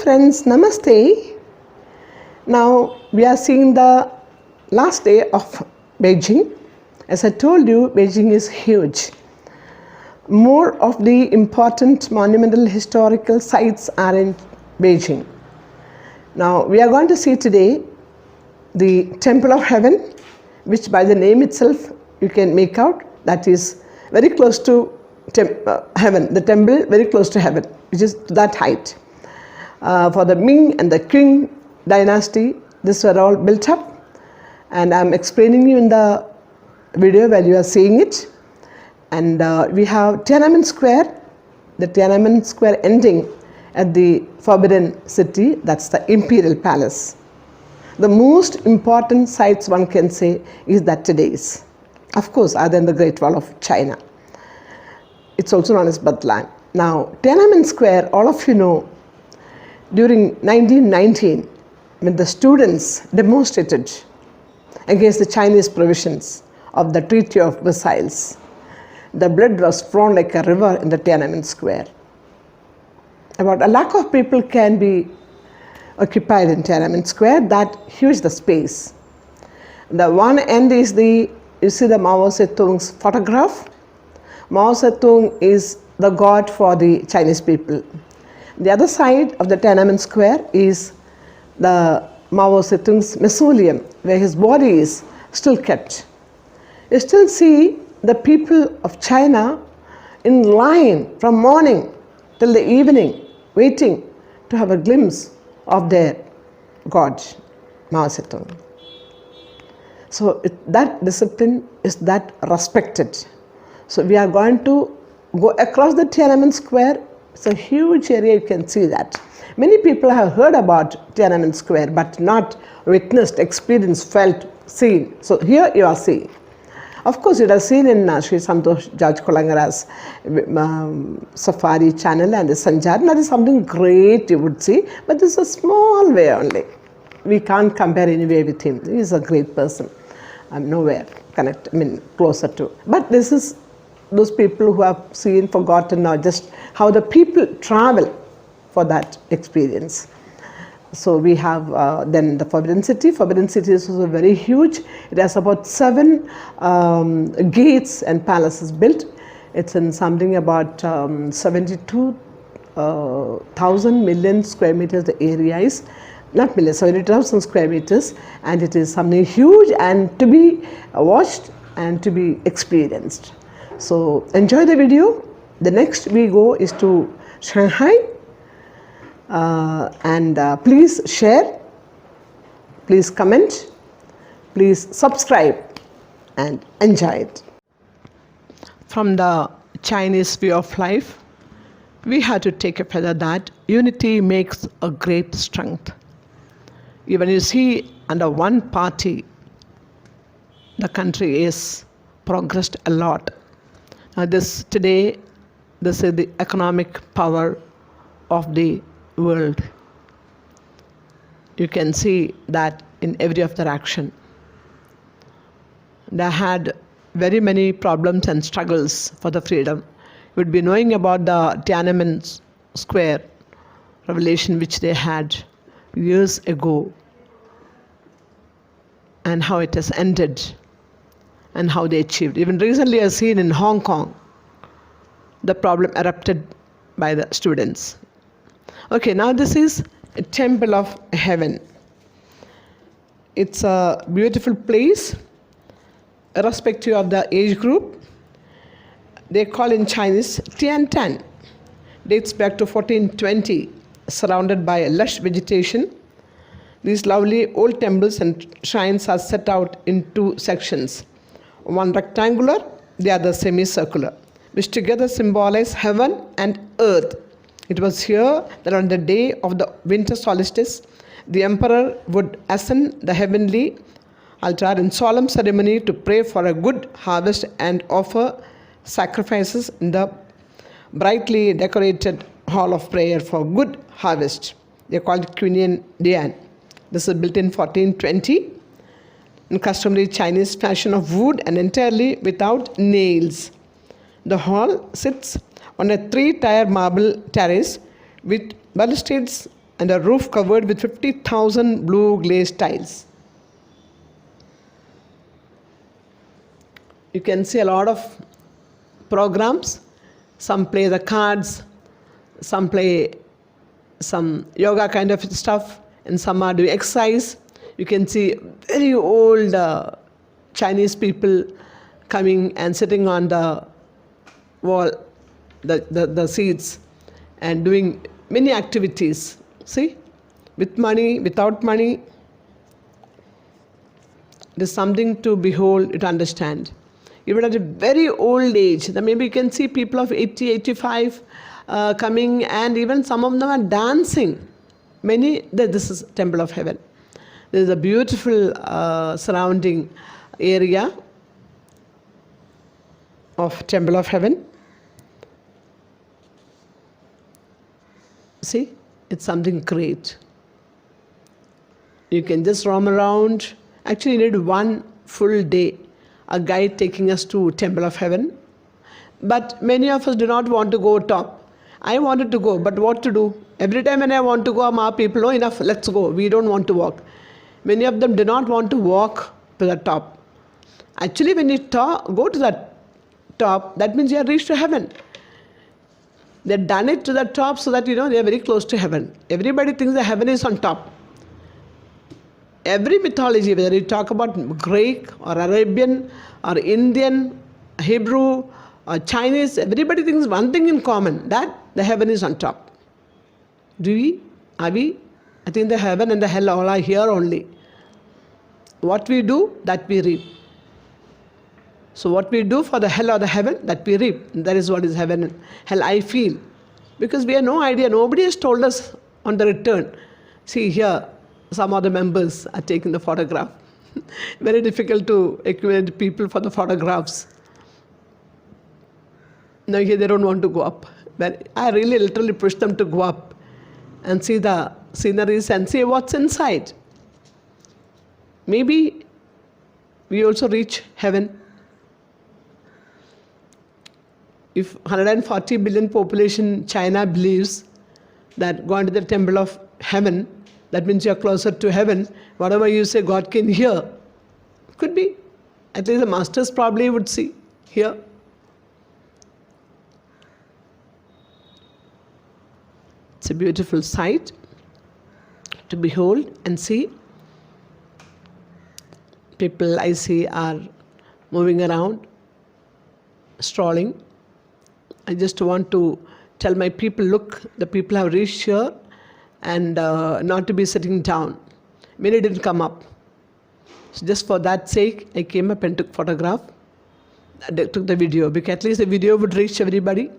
friends, Namaste. Now we are seeing the last day of Beijing. As I told you, Beijing is huge. More of the important monumental historical sites are in Beijing. Now we are going to see today the Temple of Heaven, which by the name itself you can make out that is very close to heaven, the temple very close to heaven, which is that height. For the Ming and the Qing dynasty, these were all built up, and I'm explaining you in the video where you are seeing it. And we have Tiananmen Square, the Tiananmen Square ending at the Forbidden City, that's the Imperial Palace. The most important sites one can say is that today's, of course, other than the Great Wall of China. It's also known as Badlang. Now, Tiananmen Square, all of you know, during 1919, when the students demonstrated against the Chinese provisions of the Treaty of Versailles, the blood was flowing like a river in the Tiananmen Square. About 1 lakh of people can be occupied in Tiananmen Square, that huge the space. The one end is you see the Mao Zedong's photograph. Mao Zedong is the god for the Chinese people. The other side of the Tiananmen Square is the Mao Zedong's mausoleum, where his body is still kept. You still see the people of China in line from morning till the evening, waiting to have a glimpse of their god, Mao Zedong. So that discipline is that respected. So we are going to go across the Tiananmen Square. It's a huge area, you can see that. Many people have heard about Tiananmen Square but not witnessed, experienced, felt, seen. So here you are seeing. Of course, you have seen in Sri Santosh George Kolangara's Safari channel and the Sanjar. That is something great you would see, but this is a small way only. We can't compare anyway with him. He is a great person. I'm nowhere closer to. But this is those people who have seen, forgotten, or just how the people travel for that experience. So we have then the Forbidden City. Forbidden City is also very huge. It has about 7 gates and palaces built. It's in something about 72,000 million square meters the area is. Not million, 72,000 square meters, and it is something huge and to be watched and to be experienced. So enjoy the video. The next we go is to Shanghai, and please share, please comment, please subscribe and enjoy it. From the Chinese view of life, we have to take a feather that unity makes a great strength. Even you see under one party, the country is progressed a lot. Today, this is the economic power of the world. You can see that in every of their action. They had very many problems and struggles for the freedom. You would be knowing about the Tiananmen Square revelation which they had years ago, and how it has ended and how they achieved. Even recently I've seen in Hong Kong, the problem erupted by the students. Okay, now this is a Temple of Heaven. It's a beautiful place, irrespective of the age group. They call in Chinese Tiantan. Dates back to 1420, surrounded by lush vegetation. These lovely old temples and shrines are set out in 2 sections. One rectangular, the other semicircular, which together symbolize heaven and earth. It was here that on the day of the winter solstice, the emperor would ascend the heavenly altar in solemn ceremony to pray for a good harvest and offer sacrifices in the brightly decorated hall of prayer for good harvest. They are called Quinian Dian. This is built in 1420 in customary Chinese fashion of wood and entirely without nails. The hall sits on a 3-tier marble terrace with balustrades and a roof covered with 50,000 blue glazed tiles. You can see a lot of programs. Some play the cards, some play some yoga kind of stuff, and some are doing exercise. You can see very old Chinese people coming and sitting on the wall, the seats, and doing many activities. See, with money, without money, there's something to behold, to understand. Even at a very old age, maybe you can see people of 80, 85 coming, and even some of them are dancing. This is Temple of Heaven. There is a beautiful surrounding area of Temple of Heaven. See, it's something great. You can just roam around. Actually, you need one full day, a guide taking us to Temple of Heaven. But many of us do not want to go top. I wanted to go, but what to do? Every time when I want to go, our people, oh, enough, let's go. We don't want to walk. Many of them do not want to walk to the top. Actually, when you go to the top, that means you have reached to heaven. They've done it to the top so that, they are very close to heaven. Everybody thinks the heaven is on top. Every mythology, whether you talk about Greek or Arabian or Indian, Hebrew or Chinese, everybody thinks one thing in common, that the heaven is on top. Do we? Are we? I think the heaven and the hell all are here only. What we do, that we reap. So what we do for the hell or the heaven, that we reap. That is what is heaven and hell, I feel. Because we have no idea. Nobody has told us on the return. See here, some of the members are taking the photograph. Very difficult to accumulate people for the photographs. Now here they don't want to go up. But I really literally push them to go up and see the sceneries and see what's inside. Maybe we also reach heaven. If 140 billion population China believes that going to the temple of heaven, that means you are closer to heaven. Whatever you say, God can hear. Could be. At least the masters probably would see, hear. It's a beautiful sight to behold and see. People I see are moving around, strolling. I just want to tell my people, look, the people have reached here, and not to be sitting down. Many didn't come up. So just for that sake, I came up and took photograph. I took the video, because at least the video would reach everybody.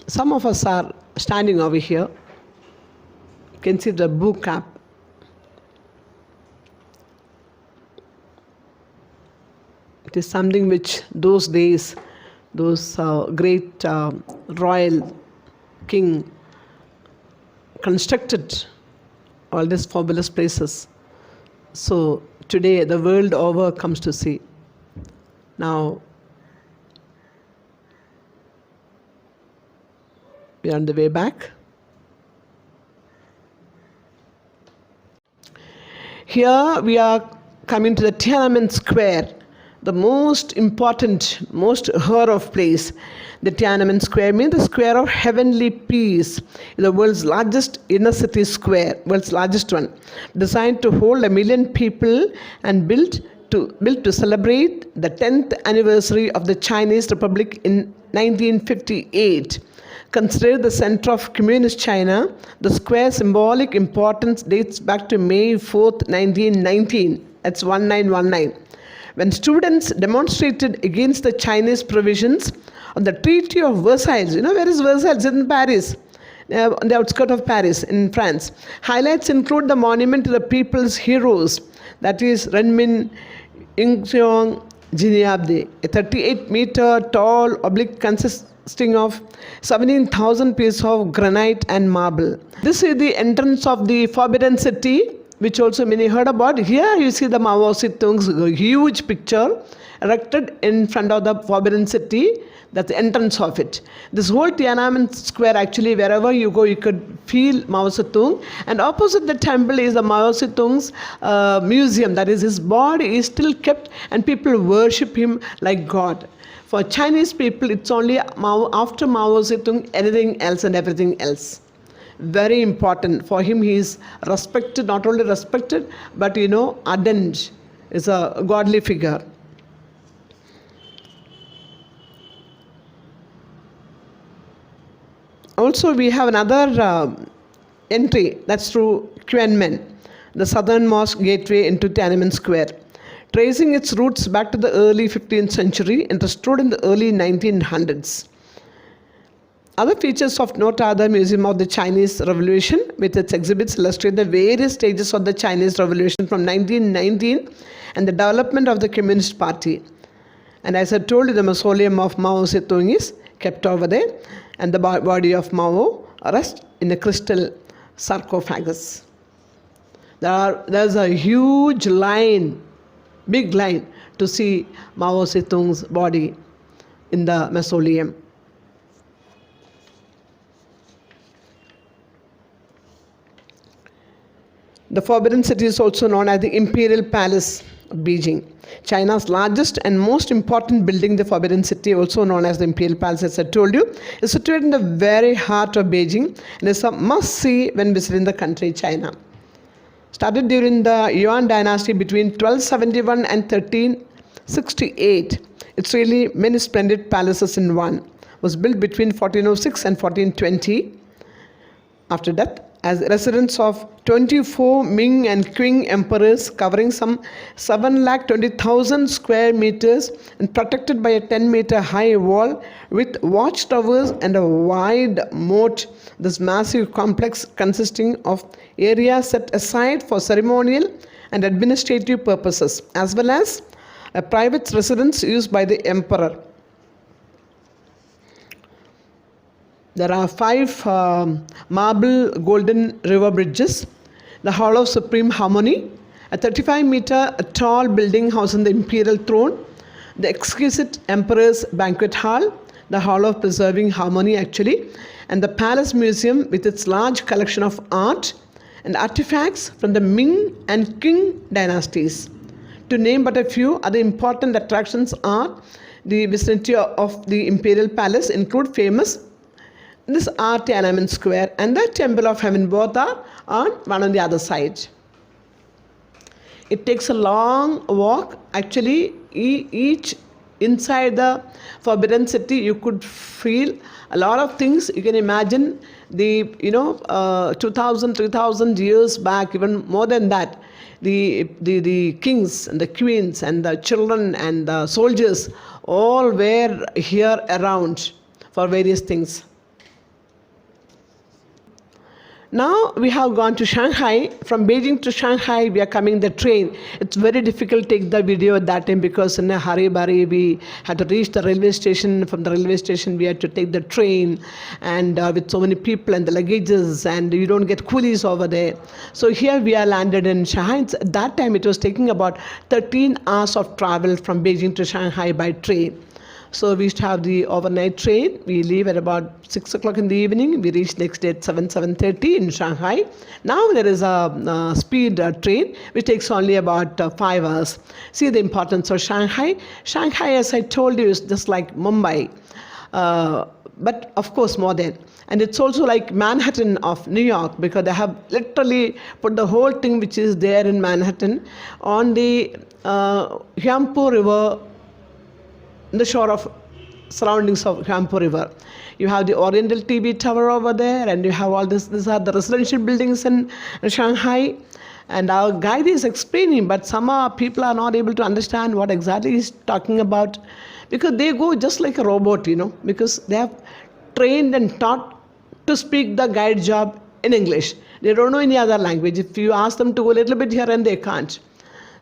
Some of us are standing over here. You can see the blue cap. It is something which those days, those great royal king constructed all these fabulous places. So today the world over comes to see. Now we are on the way back. Here we are coming to the Tiananmen Square, the most important, most heard of place. The Tiananmen Square means the square of heavenly peace, the world's largest inner city square, world's largest one, designed to hold 1 million people and built to celebrate the 10th anniversary of the Chinese Republic in 1958. Considered the center of communist China, the square's symbolic importance dates back to May 4th, 1919. That's 1919. When students demonstrated against the Chinese provisions on the Treaty of Versailles. Where is Versailles? It's in Paris, on the outskirts of Paris in France. Highlights include the monument to the people's heroes, that is Renmin Yingxiong Jinyabde, a 38-meter tall oblique consisting of 17,000 pieces of granite and marble. This is the entrance of the Forbidden City, which also many heard about. Here you see the Mao Zedong's huge picture erected in front of the Forbidden City. That's the entrance of it. This whole Tiananmen Square, actually, wherever you go, you could feel Mao Zedong. And opposite the temple is the Mao Zedong's museum. That is, his body is still kept and people worship him like God. For Chinese people, it's only after Mao Zedong, anything else and everything else. Very important. For him, he is respected, not only respected, but ardent. Is a godly figure. Also, we have another entry, that's through Tiananmen, the southernmost gateway into Tiananmen Square, tracing its roots back to the early 15th century and restored in the early 1900s. Other features of note are the Museum of the Chinese Revolution, with its exhibits illustrate the various stages of the Chinese Revolution from 1919 and the development of the Communist Party. And as I told you, the mausoleum of Mao Zedong is kept over there, and the body of Mao rests in a crystal sarcophagus. There's a huge line, big line, to see Mao Zedong's body in the mausoleum. The Forbidden City is also known as the Imperial Palace of Beijing. China's largest and most important building, the Forbidden City, also known as the Imperial Palace, as I told you, is situated in the very heart of Beijing and is a must-see when visiting the country, China. Started during the Yuan dynasty between 1271 and 1368. It's really many splendid palaces in one. It was built between 1406 and 1420. After that, as residence of 24 Ming and Qing emperors, covering some 720,000 square meters and protected by a 10-meter high wall with watchtowers and a wide moat. This massive complex consisting of areas set aside for ceremonial and administrative purposes, as well as a private residence used by the emperor. There are 5 marble golden river bridges, the Hall of Supreme Harmony, a 35-meter tall building housing the imperial throne, the exquisite Emperor's Banquet Hall, the Hall of Preserving Harmony actually, and the Palace Museum with its large collection of art and artifacts from the Ming and Qing dynasties. To name but a few, other important attractions are the vicinity of the Imperial Palace include famous this are Tiananmen Square and the Temple of Heaven. Both are on one on the other side. It takes a long walk. Actually, each inside the Forbidden City, you could feel a lot of things. You can imagine the 2,000, 3,000 years back, even more than that. The kings and the queens and the children and the soldiers all were here around for various things. Now we have gone to Shanghai. From Beijing to Shanghai, we are coming the train. It's very difficult to take the video at that time because in a hurry we had to reach the railway station. From the railway station, we had to take the train, and with so many people and the luggages, and you don't get coolies over there. So here we are landed in Shanghai. At that time, it was taking about 13 hours of travel from Beijing to Shanghai by train. So we used to have the overnight train. We leave at about 6 o'clock in the evening. We reach next day at 7:30 in Shanghai. Now there is a speed train which takes only about 5 hours. See the importance of Shanghai. Shanghai, as I told you, is just like Mumbai, but of course more than. And it's also like Manhattan of New York because they have literally put the whole thing which is there in Manhattan on the Huangpu River, the shore of surroundings of Hampur River. You have the Oriental TV Tower over there, and you have all this. These are the residential buildings in Shanghai. And our guide is explaining, but some people are not able to understand what exactly he's talking about because they go just like a robot, because they have trained and taught to speak the guide job in English. They don't know any other language. If you ask them to go a little bit here and they can't.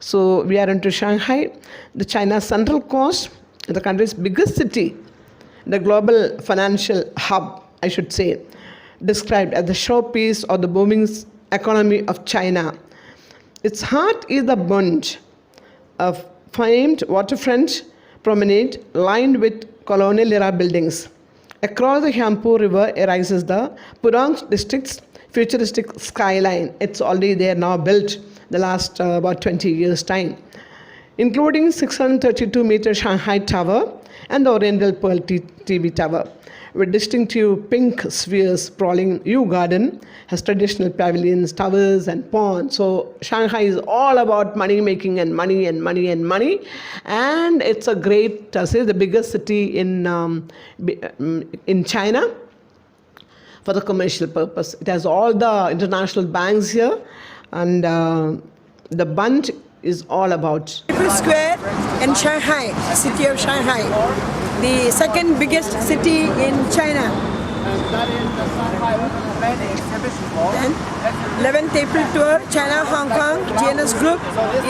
So we are into Shanghai, the China's central coast, the country's biggest city, the global financial hub, I should say, described as the showpiece of the booming economy of China. Its heart is the Bund, a famed waterfront promenade lined with colonial-era buildings. Across the Huangpu River arises the Pudong districts, futuristic skyline. It's already there now, built the last about 20 years time, including 632-meter Shanghai Tower and the Oriental TV Tower, with distinctive pink spheres sprawling Yew Garden, has traditional pavilions, towers, and ponds. So Shanghai is all about money making and money and money and money, and it's a great, the biggest city in China for the commercial purpose. It has all the international banks here, and the Bund is all about. Imperial Square in Shanghai, city of Shanghai, the second biggest city in China. Then 11th April tour, China, Hong Kong, GNS group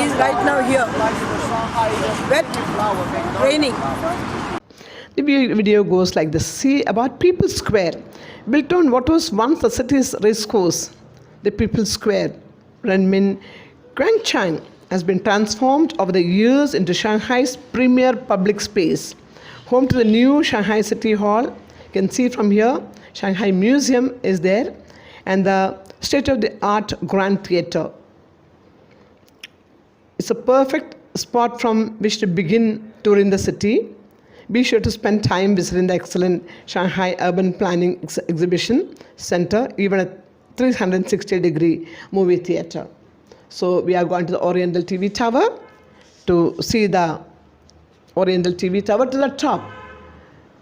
is right now here. Wet, raining. The video goes like this. See about People's Square, built on what was once the city's racecourse. The People's Square, Renmin Guangchang, has been transformed over the years into Shanghai's premier public space, home to the new Shanghai City Hall. You can see from here, Shanghai Museum is there, and the state-of-the-art Grand Theatre. It's a perfect spot from which to begin touring the city. Be sure to spend time visiting the excellent Shanghai Urban Planning Exhibition Center, even a 360-degree movie theatre. So we are going to the Oriental TV Tower to see the Oriental TV Tower to the top.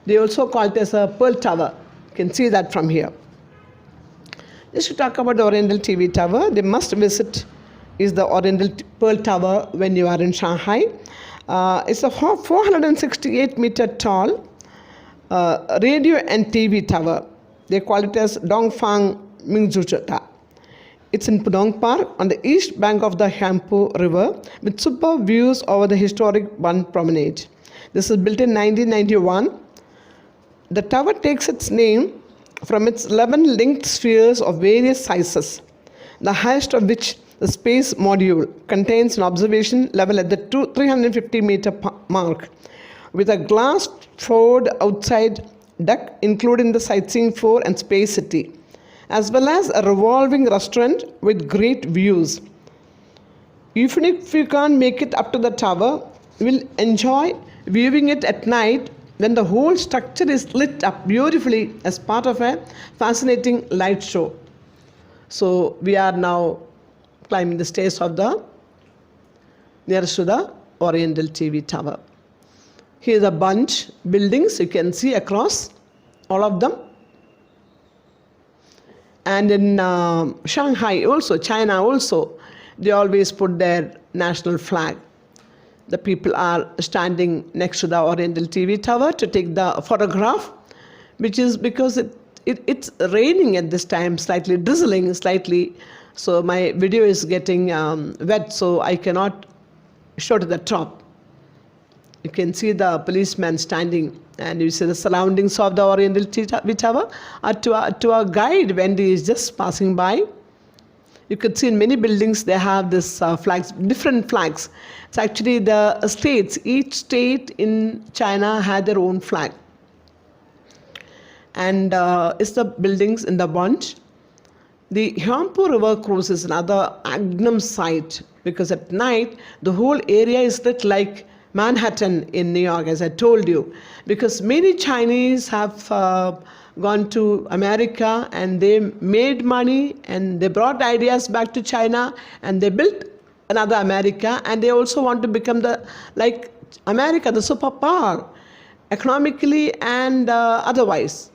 They also call it as a Pearl Tower. You can see that from here. Just to talk about the Oriental TV Tower, the must visit is the Oriental Pearl Tower when you are in Shanghai. It's a 468-meter tall radio and TV tower. They call it as Dongfang Mingzhuta. It's in Pudong Park on the east bank of the Hampur River with superb views over the historic Bund Promenade. This is built in 1991. The tower takes its name from its 11 linked spheres of various sizes, the highest of which, the space module, contains an observation level at the 350-meter mark, with a glass-floored outside deck including the sightseeing floor and space city, as well as a revolving restaurant with great views. Even if you can't make it up to the tower, you will enjoy viewing it at night when the whole structure is lit up beautifully as part of a fascinating light show. So we are now climbing the stairs of the nearest to the Oriental TV Tower. Here's a bunch buildings you can see across all of them. And in Shanghai also, China also, they always put their national flag. The people are standing next to the Oriental TV Tower to take the photograph, which is because it's raining at this time, slightly drizzling, slightly. So my video is getting wet, so I cannot show to the top. You can see the policeman standing, and you see the surroundings of the Oriental TV Tower. To our guide, Wendy is just passing by. You could see in many buildings they have this flags, different flags. It's actually the states. Each state in China had their own flag. And it's the buildings in the bunch. The Huangpu River cruise is another agnum sight, because at night the whole area is lit like Manhattan in New York, as I told you, because many Chinese have gone to America and they made money and they brought ideas back to China and they built another America, and they also want to become like America, the superpower, economically and otherwise.